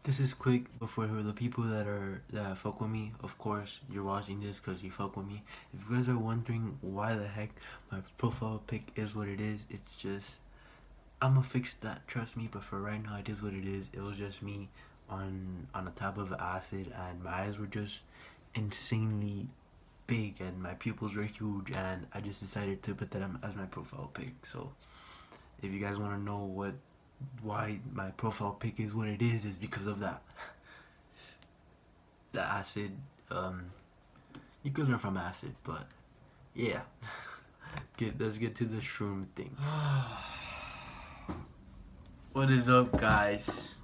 This is quick before the people that fuck with me. Of course, you're watching this because you fuck with me. If you guys are wondering why the heck my profile pic is what it is, it's just I'ma fix that. Trust me. But for right now, it is what it is. It was just me on a tab of acid, and my eyes were just insanely big, and my pupils were huge, and I just decided to put that as my profile pic. So if you guys want to know why my profile pic is what it is because of that. The acid, you could learn from acid, but yeah. Let's get to the shroom thing. What is up, guys?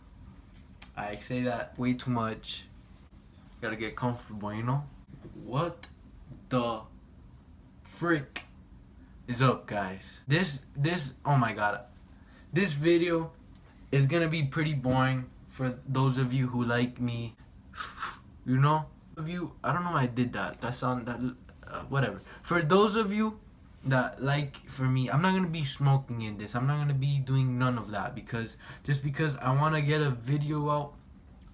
I say that way too much. Gotta get comfortable, you know? What the frick is up, guys? This oh my god. This video is gonna be pretty boring for those of you who like me, you know? I don't know why I did that. Whatever. For those of you that like for me, I'm not gonna be smoking in this. I'm not gonna be doing none of that because I want to get a video out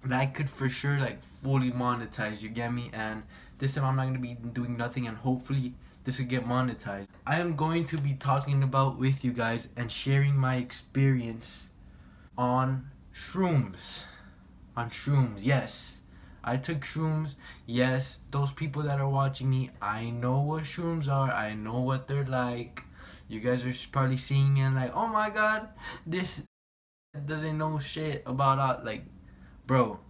that I could for sure like fully monetize. You get me? And this time I'm not gonna be doing nothing, and hopefully this will get monetized. I am going to be talking about with you guys and sharing my experience on shrooms. Yes, I took shrooms. Yes, those people that are watching me, I know what shrooms are. I know what they're like. You guys are probably seeing me and like, oh my god, this doesn't know shit about like, bro.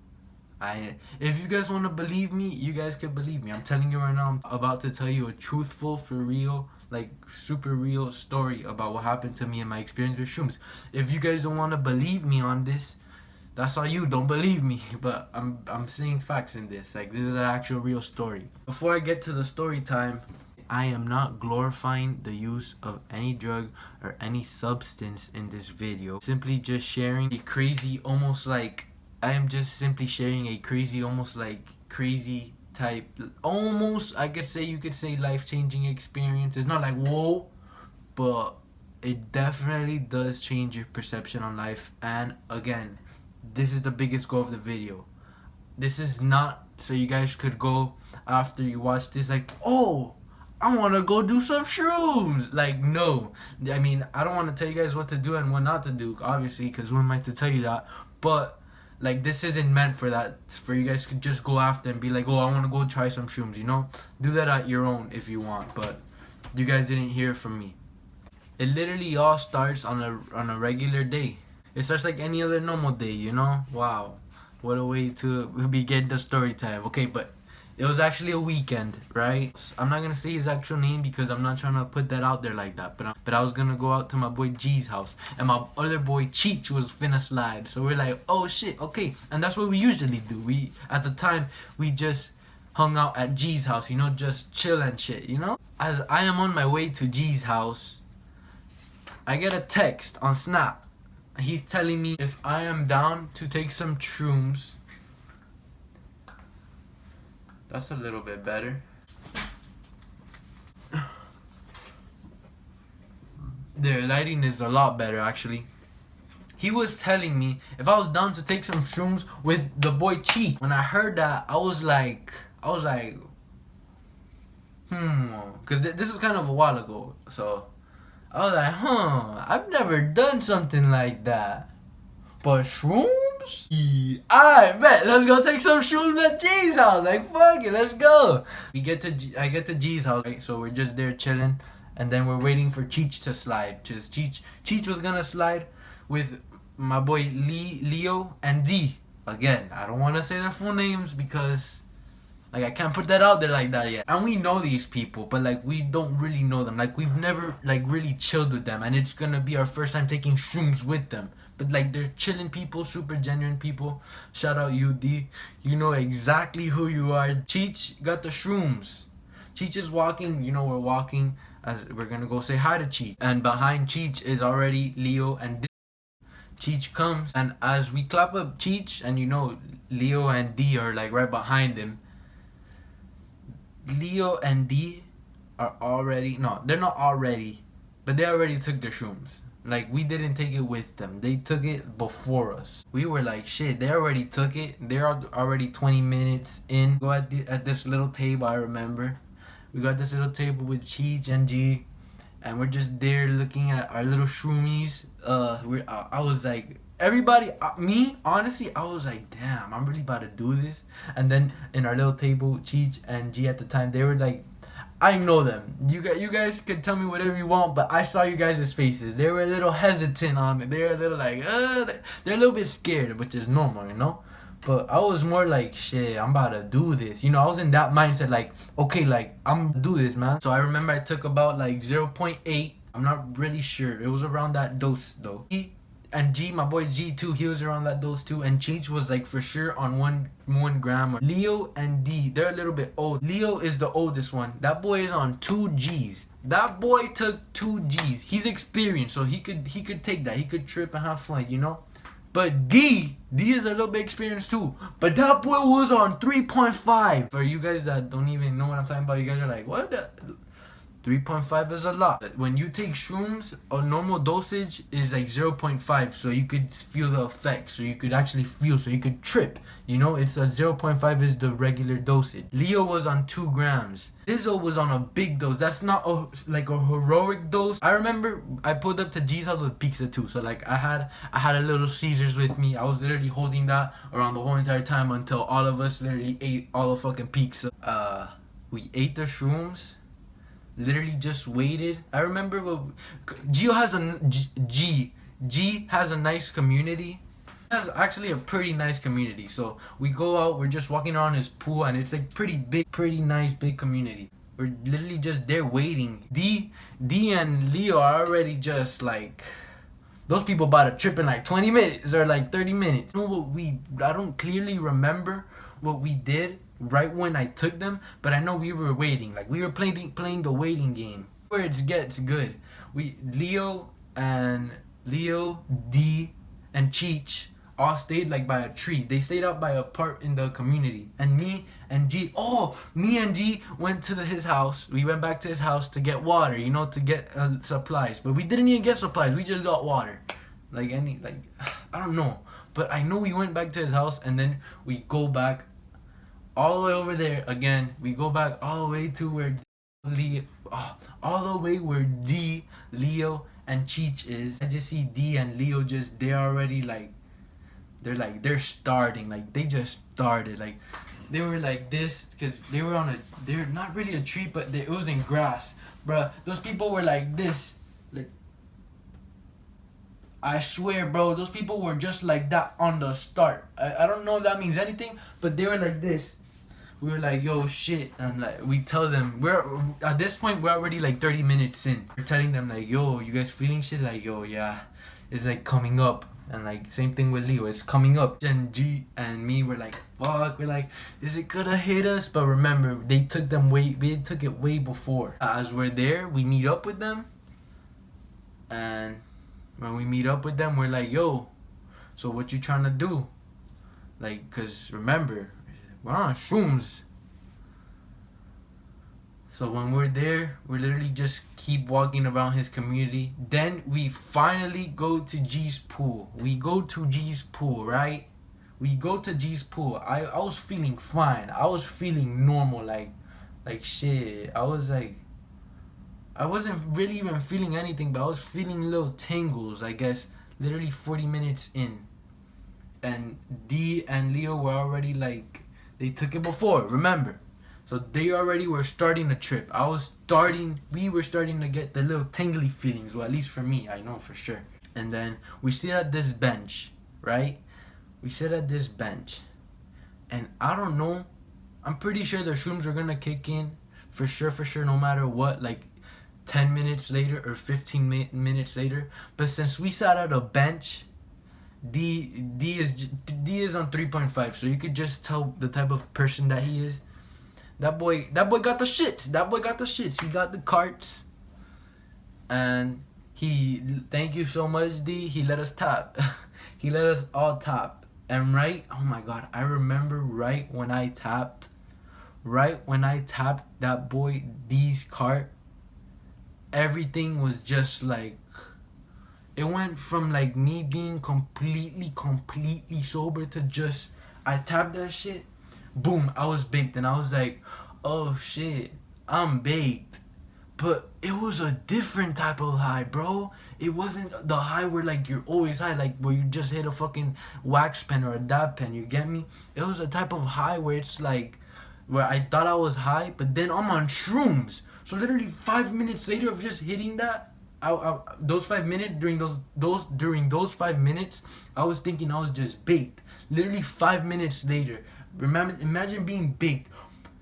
If you guys want to believe me, you guys can believe me. I'm telling you right now, I'm about to tell you a truthful, for real, like super real story about what happened to me and my experience with shrooms. If you guys don't want to believe me on this, that's all you. Don't believe me, but I'm saying facts in this. Like, this is an actual real story. Before I get to the story time, I am not glorifying the use of any drug or any substance in this video. Simply just sharing a crazy, almost like I am just simply sharing a crazy, almost like crazy type, almost you could say life-changing experience. It's not like whoa, but it definitely does change your perception on life. And again, this is the biggest goal of the video. This is not so you guys could go after you watch this like, oh, I want to go do some shrooms. Like, no. I mean, I don't want to tell you guys what to do and what not to do, obviously, because who am I to tell you that? But like, this isn't meant for that, for you guys to just go after and be like, oh, I want to go try some shrooms, you know? Do that at your own if you want, but you guys didn't hear from me. It literally all starts on a regular day. It starts like any other normal day, you know? Wow. What a way to begin the story time. Okay, but it was actually a weekend, right? I'm not gonna say his actual name because I'm not trying to put that out there like that. But I was gonna go out to my boy G's house, and my other boy Cheech was finna slide. So we're like, oh shit, okay. And that's what we usually do. At the time we just hung out at G's house, you know, just chill and shit, you know. As I am on my way to G's house, I get a text on Snap. He's telling me if I am down to take some shrooms. That's a little bit better. Their lighting is a lot better, actually. He was telling me if I was down to take some shrooms with the boy Cheat. When I heard that, I was like, because this was kind of a while ago. So I was like, I've never done something like that. But shrooms? Yeah. Alright, bet. Let's go take some shrooms at G's house. Like, fuck it, let's go. I get to G's house, right? So we're just there chilling. And then we're waiting for Cheech to slide. Cheech was gonna slide with my boy Leo and D. Again, I don't want to say their full names because like I can't put that out there like that yet. And we know these people, but like we don't really know them. Like we've never like really chilled with them, and it's gonna be our first time taking shrooms with them. But like they're chilling people, super genuine people. Shout out UD. You know exactly who you are. Cheech got the shrooms. Cheech is walking, you know, we're walking as we're gonna go say hi to Cheech. And behind Cheech is already Leo and D. Cheech comes, and as we clap up Cheech, and you know Leo and D are like right behind him. Leo and D are already, no, they're not already, but they already took their shrooms. Like, we didn't take it with them. They took it before us. We were like, shit, they already took it. They're already 20 minutes in. Go at this little table, I remember. We got this little table with Cheech and G. And we're just there looking at our little shroomies. I was like, everybody, me, honestly, I was like, damn, I'm really about to do this. And then in our little table, Cheech and G at the time, they were like, I know them. You guys can tell me whatever you want, but I saw you guys' faces. They were a little hesitant on it. They were a little like, they're a little bit scared, which is normal, you know? But I was more like, shit, I'm about to do this. You know, I was in that mindset like, okay, like, I'm gonna do this, man. So I remember I took about like 0.8. I'm not really sure. It was around that dose, though. And G, my boy G too, he was around that dose too. And Cheech was like for sure on one gram. Leo and D, they're a little bit old. Leo is the oldest one. That boy is on 2 Gs. That boy took 2 Gs. He's experienced, so he could take that. He could trip and have fun, you know. But D is a little bit experienced too. But that boy was on 3.5. For you guys that don't even know what I'm talking about, you guys are like, what the? 3.5 is a lot. When you take shrooms, a normal dosage is like 0.5, so you could feel the effects, so you could actually feel, so you could trip. You know, it's a 0.5 is the regular dosage. Leo was on 2 grams. Izzo was on a big dose. That's not like a heroic dose. I remember I pulled up to G's house with pizza too. So like I had a little Caesars with me. I was literally holding that around the whole entire time until all of us literally ate all the fucking pizza. We ate the shrooms. Literally just waited. I remember G has a nice community. He has actually a pretty nice community. So we go out, we're just walking around his pool, and it's like pretty nice big community. We're literally just there waiting. D and Leo are already just like, those people about to trip in like 20 minutes or like 30 minutes. You know what I don't clearly remember what we did right when I took them, but I know we were waiting. Like we were playing the waiting game. Where it gets good. Leo, D, and Cheech all stayed like by a tree. They stayed out by a part in the community. And me and G went to his house. We went back to his house to get water, you know, to get supplies. But we didn't even get supplies. We just got water. I don't know. But I know we went back to his house, and then we go back all the way over there again. We go back all the way to where D, Leo, and Cheech is. I just see D and Leo they're starting. Like they just started. Like they were like this because they're not really a tree, but it was in grass, bruh. Those people were like this. Like I swear, bro, those people were just like that on the start. I don't know if that means anything, but they were like this. We were like, yo, shit. And like, we tell them, at this point, we're already like 30 minutes in. We're telling them like, yo, you guys feeling shit? Like, yo, yeah, it's like coming up. And like, same thing with Leo, it's coming up. And G and me were like, fuck, we're like, is it gonna hit us? But remember, they took it way before. As we're there, we meet up with them. And when we meet up with them, we're like, yo, so what you trying to do? Like, cause remember, we're on shrooms. So when we're there, we literally just keep walking around his community. Then we finally go to G's pool. We go to G's pool, right? We go to G's pool. I was feeling fine. I was feeling normal, like shit. I was like, I wasn't really even feeling anything, but I was feeling little tingles, I guess, literally 40 minutes in. And D and Leo were already like, they took it before, remember? So they already were starting the trip. We were starting to get the little tingly feelings, well, at least for me, I know for sure. And then we sit at this bench, right? We sit at this bench. And I don't know, I'm pretty sure the shrooms are gonna kick in, for sure, no matter what, like 10 minutes later or 15 minutes later. But since we sat at a bench, D is on 3.5, so you could just tell the type of person that he is. That boy got the shits. He got the carts. And thank you so much, D. He let us tap. He let us all tap. And oh my god, I remember right when I tapped that boy D's cart, everything was just like, it went from like me being completely sober to just I tapped that shit, boom, I was baked, and I was like, oh shit, I'm baked. But it was a different type of high, bro. It wasn't the high where like you're always high, like where you just hit a fucking wax pen or a dab pen, you get me? It was a type of high where it's like where I thought I was high, but then I'm on shrooms. So literally 5 minutes later of just hitting that, those 5 minutes during those 5 minutes, I was thinking I was just baked. Literally 5 minutes later, imagine being baked.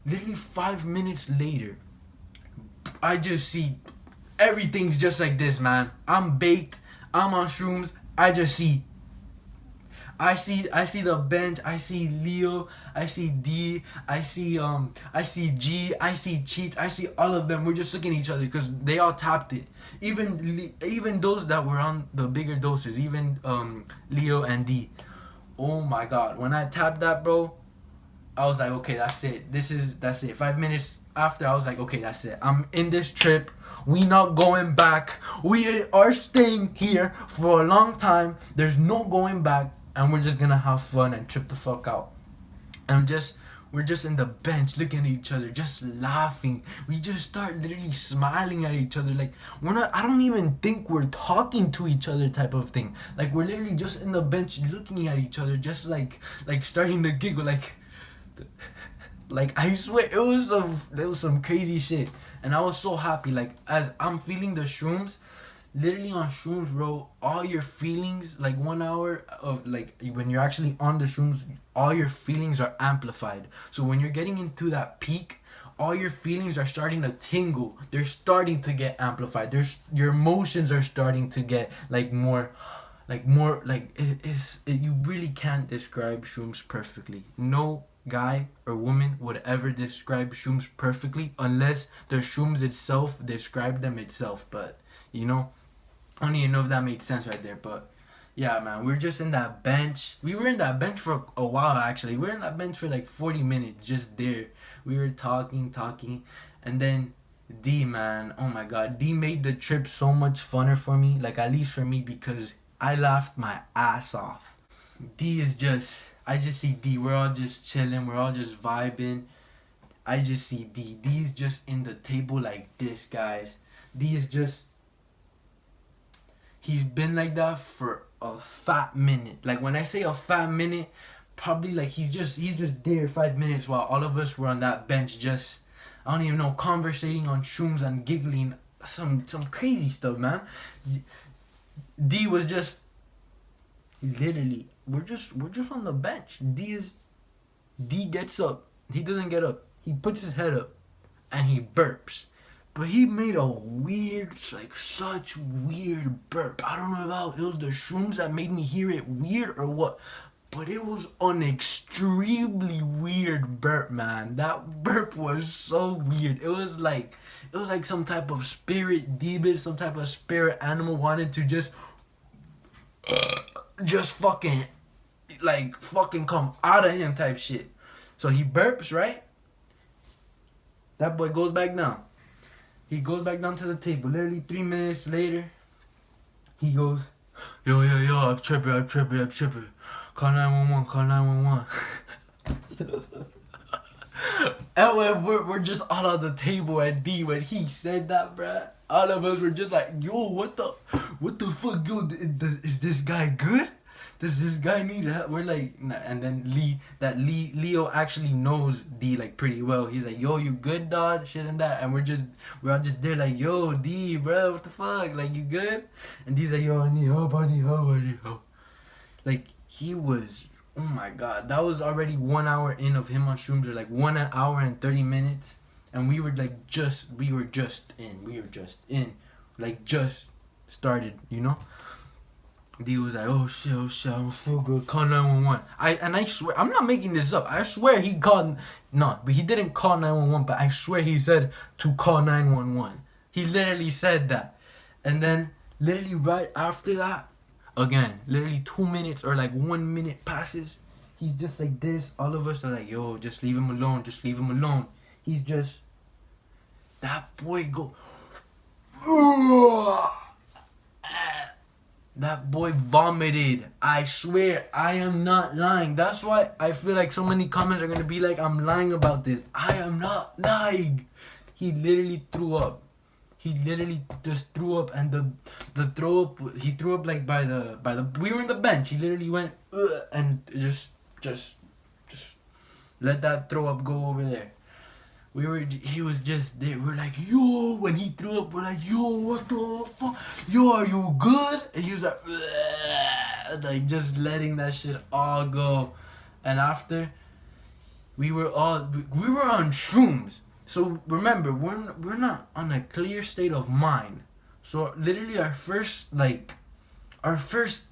Literally 5 minutes later, I just see everything's just like this, man. I'm baked. I'm on shrooms. I see the bench. I see Leo. I see D. I see G. I see Cheats. I see all of them. We're just looking at each other because they all tapped it. Even those that were on the bigger doses. Even Leo and D. Oh my God! When I tapped that, bro, I was like, okay, that's it. That's it. 5 minutes after, I was like, okay, that's it. I'm in this trip. We not going back. We are staying here for a long time. There's no going back, and we're just gonna have fun and trip the fuck out. And we're just in the bench looking at each other, just laughing. We just start literally smiling at each other. Like I don't even think we're talking to each other type of thing. Like we're literally just in the bench looking at each other, just like starting to giggle, like I swear it was some crazy shit, and I was so happy. Like as I'm feeling the shrooms, literally on shrooms, bro, all your feelings, like 1 hour of like when you're actually on the shrooms, all your feelings are amplified. So when you're getting into that peak, all your feelings are starting to tingle. They're starting to get amplified. Your emotions are starting to get more you really can't describe shrooms perfectly. No guy or woman would ever describe shrooms perfectly unless the shrooms itself described them itself. But I don't even know if that made sense right there. But yeah, man, we're just in that bench. We were in that bench for a while, actually. We were in that bench for like 40 minutes, just there. We were talking, and then D, man, oh my God, D made the trip so much funner for me, like at least for me, because I laughed my ass off. I just see D. We're all just chilling. We're all just vibing. I just see D. D's just in the table like this, guys. D is just... He's been like that for a fat minute. Like when I say a fat minute, probably like he's just there 5 minutes while all of us were on that bench just, I don't even know, conversating on shrooms and giggling. Some crazy stuff, man. D was just... Literally, we're just on the bench. D gets up. He doesn't get up. He puts his head up and he burps. But he made a weird, such weird burp. I don't know if it was the shrooms that made me hear it weird or what. But it was an extremely weird burp, man. That burp was so weird. It was like some type of spirit demon, some type of spirit animal wanted to just fucking come out of him type shit. So he burps, right? That boy goes back down. He goes back down to the table. Literally 3 minutes later, he goes, yo, I'm tripping. Call 911. And we're just all on the table, and D, when he said that, bruh, all of us were just like, yo, what the fuck, yo, is this guy good? Does this guy need help? We're like, nah. And then Leo actually knows D like pretty well. He's like, yo, you good, dog? Shit and that. And we're all just there like, yo, D, bro, what the fuck? Like, you good? And D's like, yo, I need help. Like, he was, oh my God, that was already 1 hour in of him on shrooms, or like 1 hour and 30 minutes. And we were just in, like just started, D was like, oh shit, I don't feel good, call 911. I swear, I'm not making this up. I swear he called, no, but he didn't call 911, but I swear he said to call 911. He literally said that. And then, literally right after that, again, literally 2 minutes or like 1 minute passes. He's just like this. All of us are like, yo, just leave him alone. He's just, that boy go, That boy vomited. I swear, I am not lying. That's why I feel like so many comments are gonna be like I'm lying about this. I am not lying. He literally threw up. He literally just threw up, and the throw up, he threw up like by the we were in the bench. He literally went and just let that throw up go over there. He was just there. We're like, yo, when he threw up, we're like, yo, what the fuck? Yo, are you good? And he was like just letting that shit all go. And after, we were on shrooms. So remember, we're not on a clear state of mind. So literally our first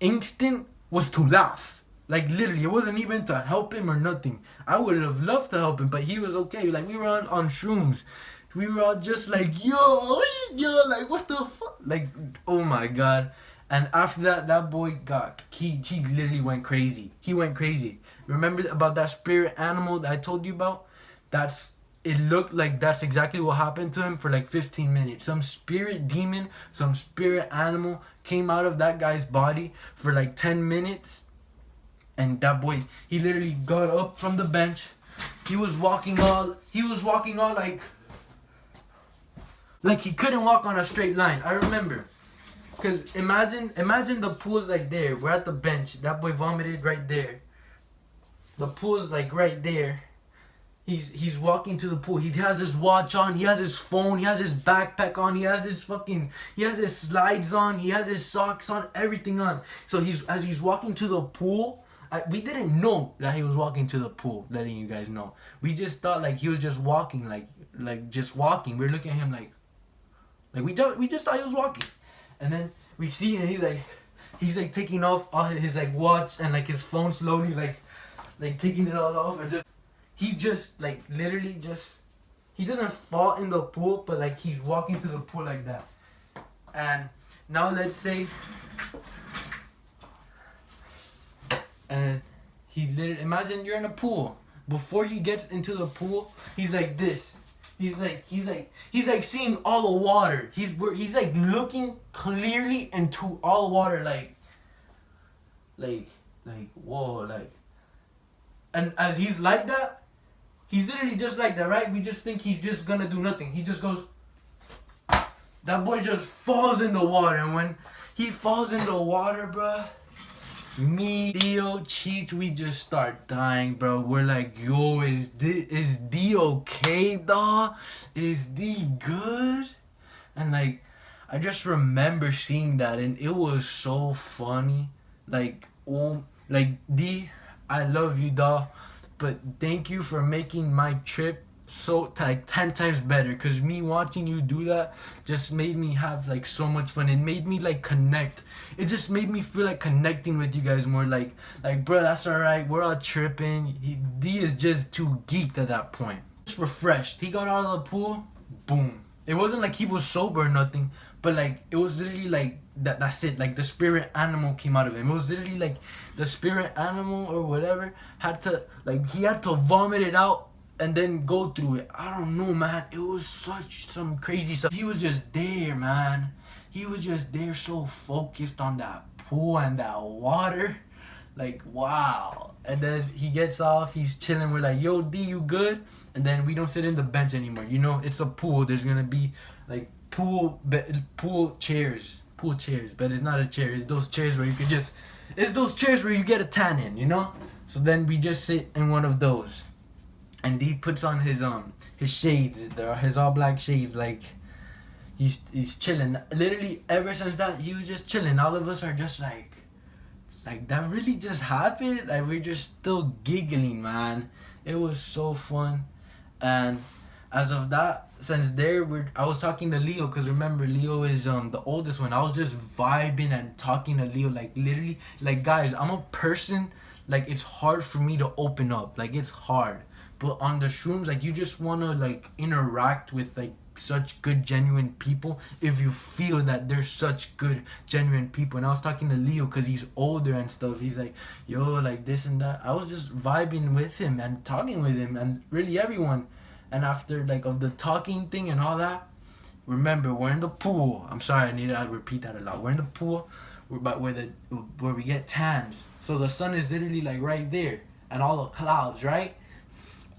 instinct was to laugh. Like literally, it wasn't even to help him or nothing. I would have loved to help him, but he was okay. Like we were on shrooms. We were all just like, yo, like what the fuck? Like, oh my god. And after that boy he literally went crazy. He went crazy. Remember about that spirit animal that I told you about? It looked like that's exactly what happened to him for like 15 minutes. Some spirit demon, some spirit animal came out of that guy's body for like 10 minutes. And that boy, he literally got up from the bench. He was walking all like he couldn't walk on a straight line. I remember. Cause imagine the pool's like there. We're at the bench. That boy vomited right there. The pool's like right there. He's walking to the pool. He has his watch on. He has his phone. He has his backpack on. He has his slides on. He has his socks on. Everything on. So as he's walking to the pool. We didn't know that he was walking to the pool, letting you guys know. We just thought like he was just walking, like just walking. We're looking at him like we just thought he was walking. And then we see him, he's like taking off all his like watch and like his phone slowly like taking it all off, and he doesn't fall in the pool, but like he's walking to the pool like that. And now let's say and he literally, imagine you're in a pool. Before he gets into the pool, he's like this. He's like seeing all the water. He's like looking clearly into all the water, like whoa, like. And as he's like that, he's literally just like that, right? We just think he's just gonna do nothing. He just goes. That boy just falls in the water, and when he falls in the water, bruh. Me, Theo, Cheech, we just start dying, bro. We're like, yo, is D okay, dawg? Is D good? And like, I just remember seeing that, and it was so funny. Like, D, I love you, dawg, but thank you for making my trip so like 10 times better, cause me watching you do that just made me have like so much fun. It made me like connect. It just made me feel like connecting with you guys more. Like bro, that's alright, we're all tripping. D is just too geeked at that point. Just refreshed. He got out of the pool, boom. It wasn't like he was sober or nothing, but like it was literally like that's it. Like the spirit animal came out of him. It was literally like the spirit animal or whatever he had to vomit it out and then go through it. I don't know, man. It was such some crazy stuff. He was just there, man. He was just there, so focused on that pool and that water. Like, wow. And then he gets off, he's chilling. We're like, yo, D, you good? And then we don't sit in the bench anymore. You know, it's a pool. There's gonna be like pool chairs. Pool chairs. But it's not a chair. It's those chairs where you could just... It's those chairs where you get a tan in, you know? So then we just sit in one of those. And he puts on his shades, his all black shades, like he's chilling. Literally ever since that, he was just chilling. All of us are just like that really just happened. Like we're just still giggling, man. It was so fun. And as of that, since there, I was talking to Leo, because remember Leo is the oldest one. I was just vibing and talking to Leo, like literally, like guys, I'm a person, like it's hard for me to open up, like it's hard. But on the shrooms, like you just wanna like interact with like such good genuine people if you feel that they're such good genuine people. And I was talking to Leo because he's older and stuff. He's like, yo, like this and that. I was just vibing with him and talking with him and really everyone. And after like of the talking thing and all that, remember we're in the pool. I'm sorry, I need to repeat that a lot. We're in the pool. but where we get tans. So the sun is literally like right there, and all the clouds, right?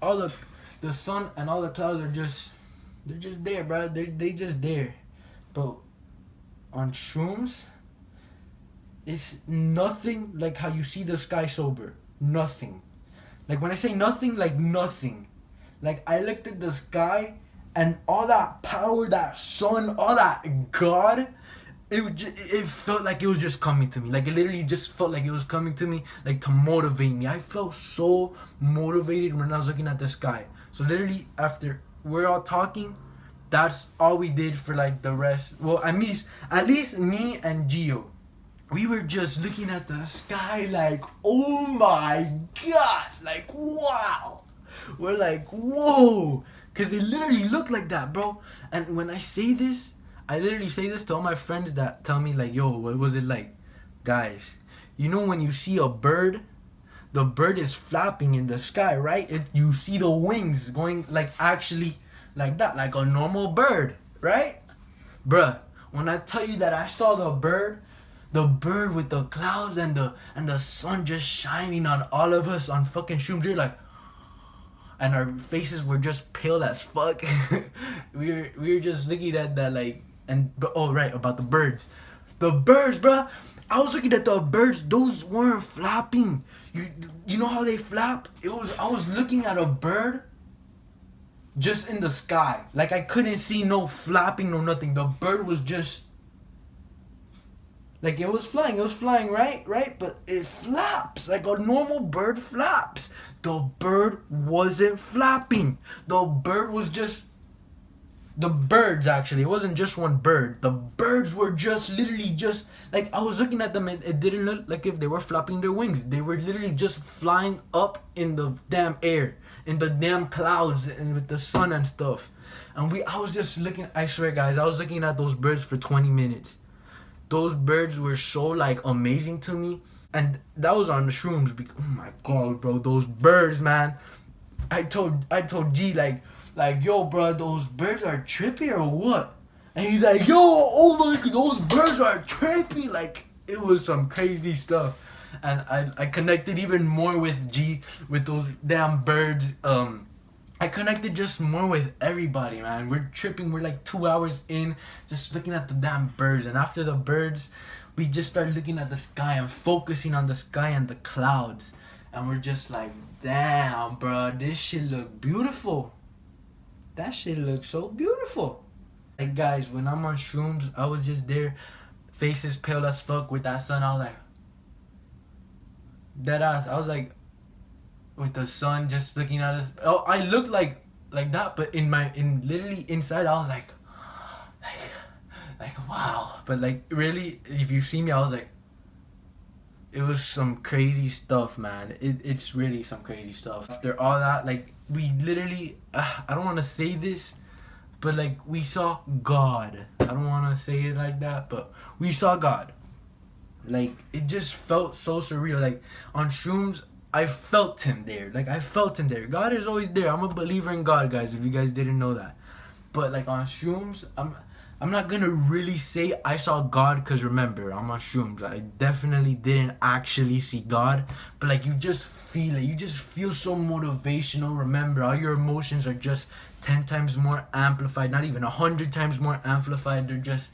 All the sun and all the clouds are just there, bro. They just there. But on shrooms, it's nothing like how you see the sky sober. Nothing. Like when I say nothing, like nothing. Like I looked at the sky and all that power, that sun, all that God, it felt like it was just coming to me. Like it literally just felt like it was coming to me, like to motivate me. I felt so motivated when I was looking at the sky. So literally after we're all talking, that's all we did for like the rest. Well, at least me and Gio, we were just looking at the sky like, oh my God, like wow. We're like, whoa, because it literally looked like that, bro. And when I say this, I literally say this to all my friends that tell me like, yo, what was it like? Guys, you know when you see a bird, the bird is flapping in the sky, right? You see the wings going like actually like that, like a normal bird, right? Bruh, when I tell you that I saw the bird with the clouds and the sun just shining on all of us on fucking shrooms, you're like, and our faces were just pale as fuck. we were just looking at that like, oh right, about the birds, bruh. I was looking at the birds; those weren't flapping. You know how they flap? I was looking at a bird just in the sky. Like I couldn't see no flapping, no nothing. The bird was just like it was flying, right? But it flaps like a normal bird flaps. The bird wasn't flapping. The bird was just the birds actually. It wasn't just one bird. The birds were just literally just like I was looking at them and it didn't look like if they were flapping their wings. They were literally just flying up in the damn air, in the damn clouds and with the sun and stuff. And I was just looking, I swear guys, I was looking at those birds for 20 minutes. Those birds were so like amazing to me. And that was on the shrooms because, oh my God, bro, those birds, man. I told G like, yo, bro, those birds are trippy or what? And he's like, yo, oh my God, those birds are trippy. Like, it was some crazy stuff. And I connected even more with G, with those damn birds. I connected just more with everybody, man. We're tripping. We're like 2 hours in, just looking at the damn birds. And after the birds, we just start looking at the sky and focusing on the sky and the clouds. And we're just like, damn, bro, this shit look beautiful. That shit looks so beautiful. Like, guys, when I'm on shrooms, I was just there, faces pale as fuck with that sun. I was like, dead ass. I was like, with the sun just looking at us. Oh, I looked like that, but literally inside, I was like wow. But like really, if you see me, I was like, it was some crazy stuff, man. It's really some crazy stuff. After all that, like we literally, I don't want to say this, but like we saw God. I don't want to say it like that, but we saw God. Like it just felt so surreal. Like on shrooms, I felt him there. Like I felt him there. God is always there. I'm a believer in God, guys, if you guys didn't know that. But like on shrooms, I'm not gonna really say I saw God, because remember, I'm on shrooms. I definitely didn't actually see God. But like you just feel it. You just feel so motivational. Remember, all your emotions are just 10 times more amplified. Not even 100 times more amplified. They're just...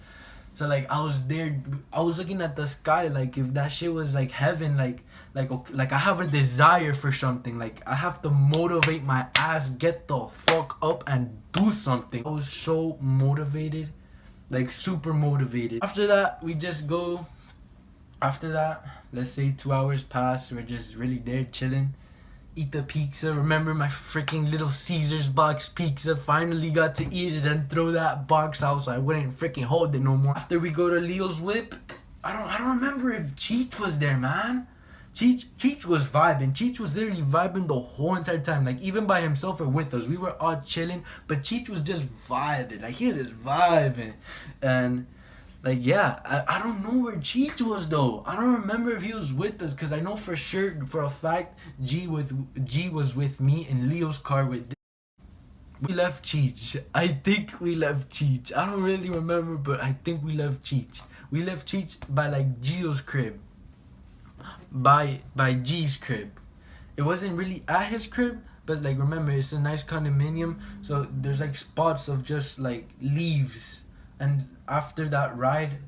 So like I was there, I was looking at the sky like if that shit was like heaven, like I have a desire for something, like I have to motivate my ass, get the fuck up and do something. I was so motivated, like super motivated. After that, we just go, after that, let's say 2 hours pass, we're just really there chilling. Eat the pizza. Remember my freaking Little Caesars box pizza. Finally got to eat it and throw that box out so I wouldn't freaking hold it no more. After we go to Leo's Whip, I don't remember if Cheech was there, man. Cheech was vibing. Cheech was literally vibing the whole entire time. Like even by himself or with us, we were all chilling. But Cheech was just vibing. Like he was vibing, and like yeah, I don't know where Cheech was though. I don't remember if he was with us, because I know for sure, for a fact, G was with me in Leo's car with. We left Cheech. I think we left Cheech. I don't really remember, but I think we left Cheech. We left Cheech by like Gio's crib. By G's crib. It wasn't really at his crib, but like remember, it's a nice condominium, so there's like spots of just like leaves. And after that ride,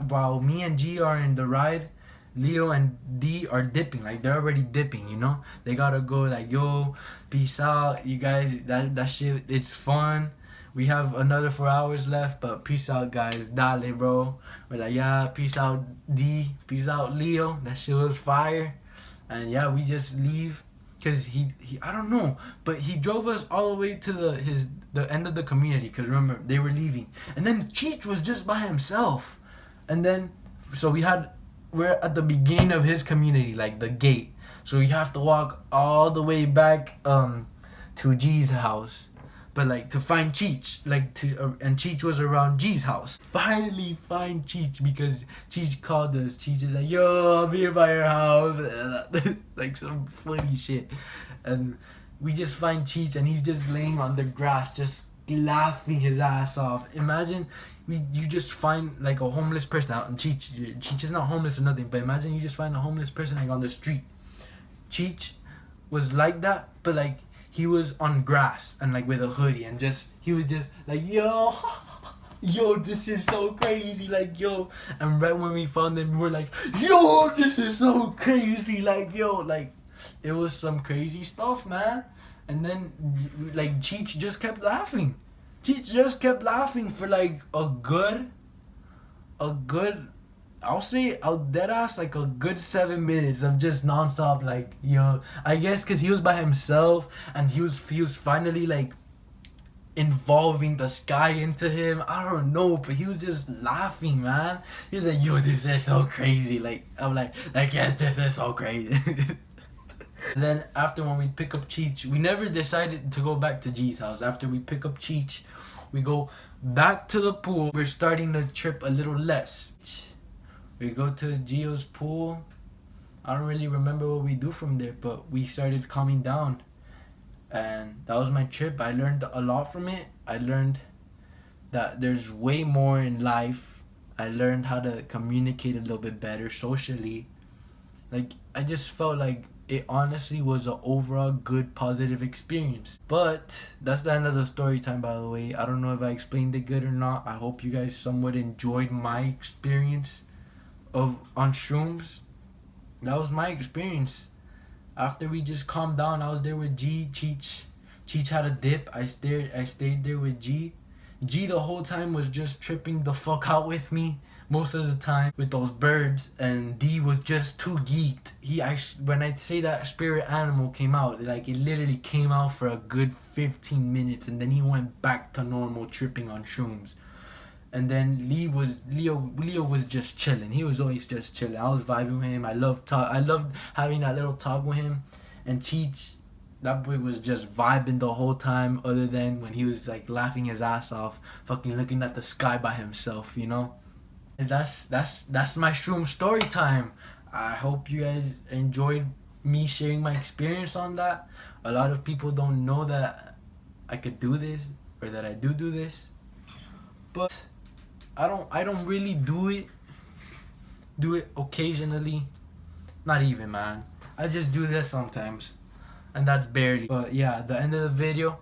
while me and G are in the ride, Leo and D are dipping. Like they're already dipping, you know. They gotta go. Like, yo, peace out, you guys. That shit, it's fun. We have another 4 hours left, but peace out, guys. Dale, bro. We're like, yeah, peace out, D. Peace out, Leo. That shit was fire. And yeah, we just leave. Cause he I don't know, but he drove us all the way to the end of the community. Cause remember, they were leaving, and then Cheech was just by himself, and then so we're at the beginning of his community, like the gate. So we have to walk all the way back to G's house, but like to find Cheech, like and Cheech was around G's house. Finally find Cheech because Cheech called us. Cheech is like, yo, I'm here by your house, like some funny shit. And we just find Cheech and he's just laying on the grass, just laughing his ass off. Imagine you just find like a homeless person out, and Cheech is not homeless or nothing, but imagine you just find a homeless person like on the street. Cheech was like that, but like he was on grass and like with a hoodie, and he was just like, yo, this is so crazy, like, yo. And right when we found him, we were like, yo, this is so crazy, like, yo, like, it was some crazy stuff, man. And then like Cheech just kept laughing. Cheech just kept laughing for like a good I'll say dead ass like a good 7 minutes of just nonstop, like, yo. I guess because he was by himself and he was finally like involving the sky into him. I don't know, but he was just laughing, man. He was like, yo, this is so crazy. Like, I'm like yes, this is so crazy. And then after, when we pick up Cheech, we never decided to go back to G's house. After we pick up Cheech, we go back to the pool. We're starting the trip a little less. We go to Gio's pool. I don't really remember what we do from there, but we started calming down. And that was my trip. I learned a lot from it. I learned that there's way more in life. I learned how to communicate a little bit better socially. Like, I just felt like it honestly was an overall good, positive experience. But that's the end of the story time, by the way. I don't know if I explained it good or not. I hope you guys somewhat enjoyed my experience on shrooms. That was my experience. After we just calmed down, I was there with G. Cheech had a dip. I stayed there with G. G the whole time was just tripping the fuck out with me most of the time with those birds, and D was just too geeked. When I say that spirit animal came out, like it literally came out for a good 15 minutes, and then he went back to normal tripping on shrooms. And then Leo was just chilling. He was always just chilling. I was vibing with him. I loved having that little talk with him. And Cheech, that boy was just vibing the whole time, other than when he was like laughing his ass off, fucking looking at the sky by himself, you know. That's my shroom story time. I hope you guys enjoyed me sharing my experience on that. A lot of people don't know that I could do this, or that I do this, but I don't really do it occasionally. Not even, man. I just do this sometimes, and that's barely. But yeah, the end of the video.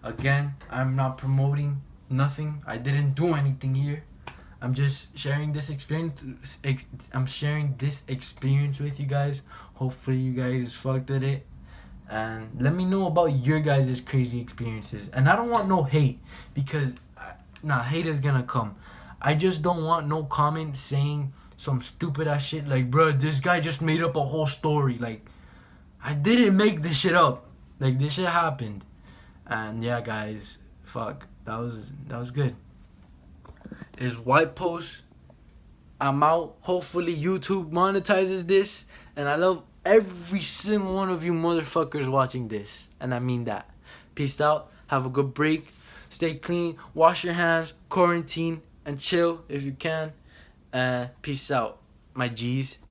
Again, I'm not promoting nothing. I didn't do anything here. I'm just sharing this experience. I'm sharing this experience with you guys. Hopefully you guys fucked with it, and let me know about your guys' crazy experiences. And I don't want no hate, because hate is gonna come. I just don't want no comment saying some stupid ass shit like, bruh, this guy just made up a whole story. Like, I didn't make this shit up. Like, this shit happened. And yeah, guys, fuck, that was good. It's whitepost. I'm out. Hopefully YouTube monetizes this, and I love every single one of you motherfuckers watching this, and I mean that. Peace out. Have a good break. Stay clean. Wash your hands. Quarantine and chill if you can. Peace out, my G's.